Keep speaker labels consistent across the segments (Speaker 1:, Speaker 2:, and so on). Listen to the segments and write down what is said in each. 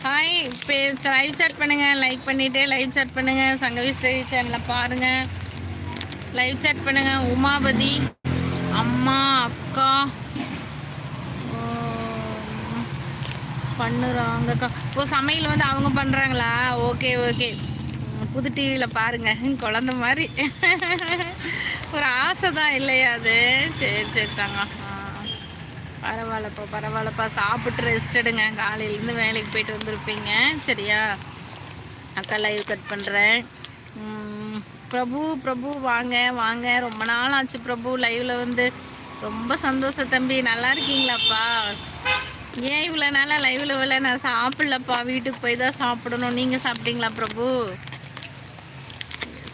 Speaker 1: Hi. இப்போ live chat பண்ணுங்கள், like பண்ணிவிட்டு லைவ் சாட் பண்ணுங்கள். சங்கவி ஸ்டடி சேனலை பாருங்கள், லைவ் சாட் பண்ணுங்கள். உமாபதி அம்மா அக்கா பண்ணுறாங்கக்கா. இப்போ சமையல் வந்து அவங்க பண்ணுறாங்களா? Okay okay. புது டிவியில் பாருங்கள், குழந்த மாதிரி ஒரு ஆசை தான் இல்லையா அது? சரி சரி தாங்க. பரவாயில்லப்பா. சாப்பிட்டு ரெஸ்ட் எடுங்க. காலையிலேருந்து வேலைக்கு போயிட்டு வந்திருப்பீங்க. சரியா? அக்கா லைவ் கட் பண்ணுறேன். பிரபு வாங்க வாங்க. ரொம்ப நாள் ஆச்சு பிரபு லைவில் வந்து. ரொம்ப சந்தோஷம் தம்பி. நல்லா இருக்கீங்களாப்பா? ஏன் இவ்வளோ நாளாக லைவில் இவ்வளோ நான் சாப்பிட்லப்பா, வீட்டுக்கு போய் தான் சாப்பிடணும். நீங்கள் சாப்பிட்டீங்களா பிரபு?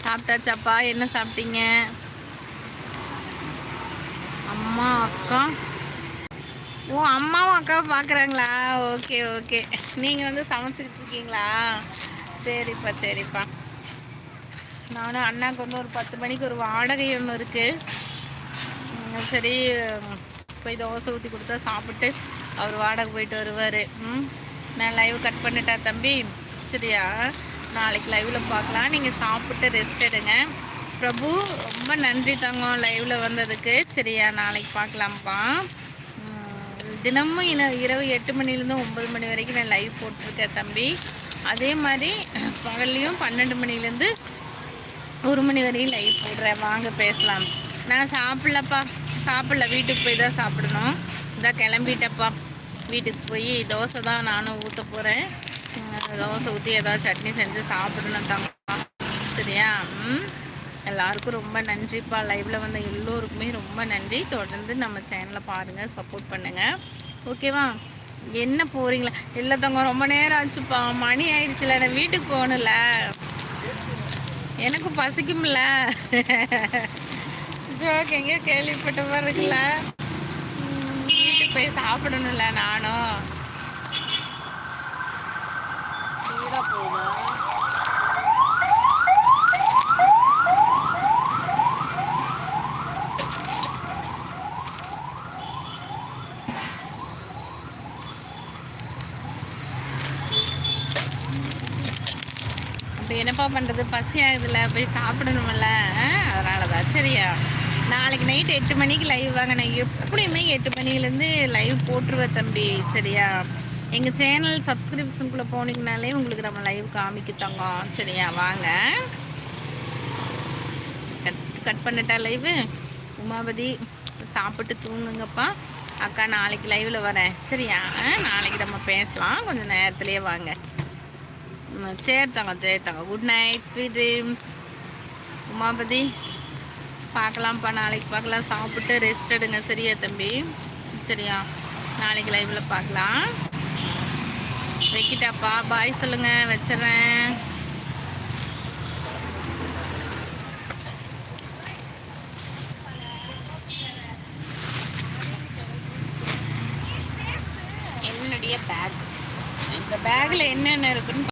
Speaker 1: சாப்பிட்டாச்சாப்பா? என்ன சாப்பிட்டீங்க? அம்மா அக்கா. ஓ, அம்மாவும் அக்காவும் பார்க்குறாங்களா? Okay okay. நீங்கள் வந்து சமைச்சிக்கிட்டு இருக்கீங்களா? சரிப்பா. நானும் அண்ணாவுக்கு வந்து ஒரு 10 மணிக்கு ஒரு வாடகை ஒன்று இருக்குது. சரி, போய் தோசை ஊற்றி கொடுத்தா சாப்பிட்டு அவர் வாடகை போயிட்டு வருவார். நான் லைவ் கட் பண்ணிட்டா தம்பி? சரியா? நாளைக்கு லைவில் பார்க்கலாம். நீங்கள் சாப்பிட்டு ரெஸ்ட் எடுங்க. பிரபு ரொம்ப நன்றி தங்கம் லைவில் வந்ததுக்கு. சரியா? நாளைக்கு பார்க்கலாம்ப்பா. தினமும் இரவு 8 மணிலேருந்து 9 மணி வரைக்கும் நான் லைவ் போட்டிருக்கேன் தம்பி. அதே மாதிரி பகல்லையும் 12 மணிலேருந்து 1 மணி வரையும் லைவ் போடுறேன். வாங்க பேசலாம். நான் சாப்பிடல, வீட்டுக்கு போய் தான் சாப்பிடணும். இதான் கிளம்பிட்டப்பா. வீட்டுக்கு போய் தோசை தான் நானும் ஊற்ற போகிறேன். தோசை ஊற்றி ஏதாவது சட்னி செஞ்சு சாப்பிடணும் தாங்க. சரியா? எல்லாருக்கும் ரொம்ப நன்றிப்பா. லைவில் வந்த எல்லோருக்குமே ரொம்ப நன்றி. தொடர்ந்து நம்ம சேனலை பாருங்கள், சப்போர்ட் பண்ணுங்கள். ஓகேவா? என்ன போகிறீங்களா? இல்லை தங்க, ரொம்ப நேரம் ஆச்சுப்பா. மணி ஆயிடுச்சுல, நான் வீட்டுக்கு போகணும்ல, எனக்கும் பசிக்கும்ல. ஜோக் எங்கேயோ கேள்விப்பட்ட மாதிரி இருக்குல்ல. வீட்டுக்கு போய் சாப்பிடணும்ல. நானும் ஸ்பீடாக போகுதா? அப்படி என்னப்பா பண்ணுறது? பசி ஆகுதுல்ல, போய் சாப்பிடணுமில்ல. அதனால தான். சரியா? நாளைக்கு நைட்டு 8 மணிக்கு லைவ் வாங்க. நான் எப்படியுமே 8 மணிலேருந்து லைவ் போட்டுருவேன் தம்பி. சரியா? எங்கள் சேனல் சப்ஸ்கிரிப்ஷனுக்குள்ளே போனீங்கனாலே உங்களுக்கு நம்ம லைவ் காமிக்குத்தாங்க. சரியா? வாங்க. கட் பண்ணிட்டா லைவு? உமாபதி சாப்பிட்டு தூங்குங்கப்பா. அக்கா நாளைக்கு லைவில் வரேன். சரியா? நாளைக்கு நம்ம பேசலாம். கொஞ்சம் நேரத்துலேயே வாங்க. சேர்த்தாங்க. Good night, sweet dreams. Umapathi பார்க்கலாம்ப்பா, நாளைக்கு பார்க்கலாம். சாப்பிட்டு ரெஸ்ட் எடுங்க. சரியா தம்பி? சரியா? நாளைக்கு லைவில் பார்க்கலாம். வைக்கிட்டாப்பா, பாய் சொல்லுங்கள். வச்சிட்றேன். என்னுடைய பேக், இந்த பேக்கில் என்னென்ன இருக்குன்னு